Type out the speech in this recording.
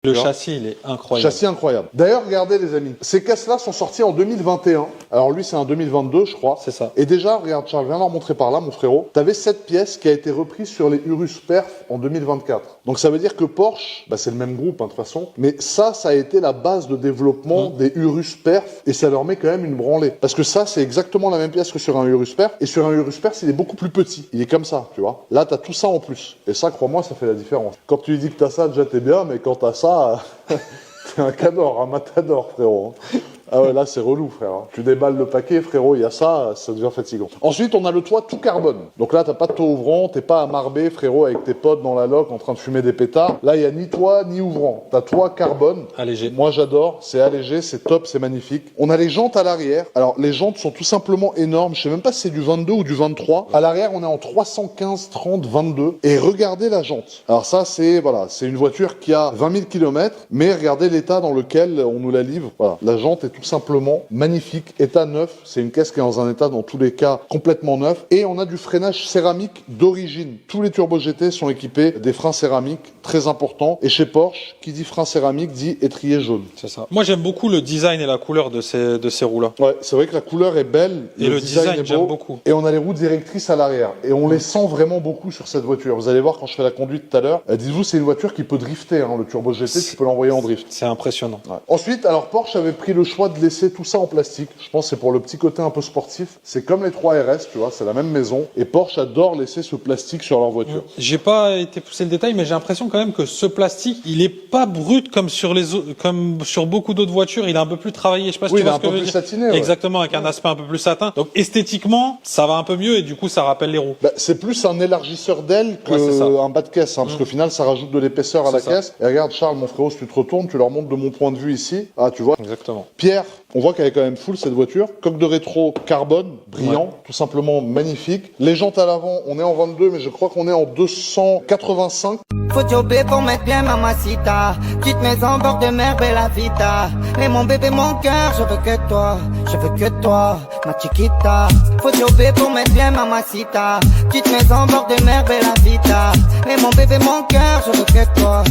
Le châssis, il est incroyable. Châssis incroyable. D'ailleurs, regardez les amis, ces caisses-là sont sorties en 2021. Alors lui, c'est un 2022, je crois. C'est ça. Et déjà, regarde, Charles, viens leur montrer par là, mon frérot. T'avais cette pièce qui a été reprise sur les Urus Perf en 2024. Donc ça veut dire que Porsche, bah, c'est le même groupe, hein, de toute façon. Mais ça a été la base de développement des Urus Perf. Et ça leur met quand même une branlée. Parce que ça, c'est exactement la même pièce que sur un Urus Perf. Et sur un Urus Perf, il est beaucoup plus petit. Il est comme ça, tu vois. Là, t'as tout ça en plus. Et ça, crois-moi, ça fait la différence. Quand tu lui dis que t'as ça, déjà t'es bien, mais quand t'as ça, t'es un cador, un matador, frérot. Ah ouais, là, c'est relou, frère. Tu déballes le paquet, frérot, il y a ça, ça devient fatigant. Ensuite, on a le toit tout carbone. Donc là, t'as pas de toit ouvrant, t'es pas à Marbé, frérot, avec tes potes dans la loc en train de fumer des pétards. Là, il y a ni toit, ni ouvrant. T'as toit carbone. Allégé. Moi, j'adore. C'est allégé, c'est top, c'est magnifique. On a les jantes à l'arrière. Alors, les jantes sont tout simplement énormes. Je sais même pas si c'est du 22 ou du 23. À l'arrière, on est en 315, 30, 22. Et regardez la jante. Alors ça, c'est, voilà, c'est une voiture qui a 20 000 km, mais regardez l'état dans lequel on nous la livre. Voilà. La jante est tout simplement magnifique, état neuf. C'est une caisse qui est dans un état, dans tous les cas, complètement neuf. Et on a du freinage céramique d'origine. Tous les Turbo GT sont équipés des freins céramiques, très importants. Et chez Porsche, qui dit frein céramique dit étrier jaune. C'est ça. Moi, j'aime beaucoup le design et la couleur de ces roues-là. Ouais, c'est vrai que la couleur est belle. Et le design, est j'aime beau. beaucoup. Et on a les roues directrices à l'arrière. Et on les sent vraiment beaucoup sur cette voiture. Vous allez voir quand je fais la conduite tout à l'heure. Dites-vous, c'est une voiture qui peut drifter, hein. Le Turbo GT, tu peux l'envoyer en drift. C'est impressionnant. Ouais. Ensuite, alors Porsche avait pris le choix de laisser tout ça en plastique. Je pense que c'est pour le petit côté un peu sportif. C'est comme les 3RS, tu vois, c'est la même maison. Et Porsche adore laisser ce plastique sur leur voiture. J'ai pas été poussé le détail, mais j'ai l'impression quand même que ce plastique, il est pas brut comme comme sur beaucoup d'autres voitures. Il est un peu plus travaillé. Je sais pas si Oui, tu il est vois un ce que peu je veux plus dire. satiné. Ouais. Exactement, avec un aspect un peu plus satin. Donc esthétiquement, ça va un peu mieux et du coup, ça rappelle les roues. Bah, c'est plus un élargisseur d'aile qu'un bas de caisse, hein, parce qu'au final, ça rajoute de l'épaisseur à la caisse. Et regarde, Charles, mon frérot, si tu te retournes, tu leur montres de mon point de vue ici. Ah, tu vois. Exactement. Pierre, on voit qu'elle est quand même full cette voiture. Coque de rétro carbone, brillant, tout simplement magnifique. Les jantes à l'avant, on est en 22, mais je crois qu'on est en 285. Faut jobber pour mettre bien mamacita. Petite maison bord de mer, bella vita. Mais mon bébé, mon cœur, je veux que toi, ma chiquita. Faut jobber pour mettre bien mamacita. Petite maison bord de mer, bella vita. Mais mon bébé, mon cœur, je veux que toi.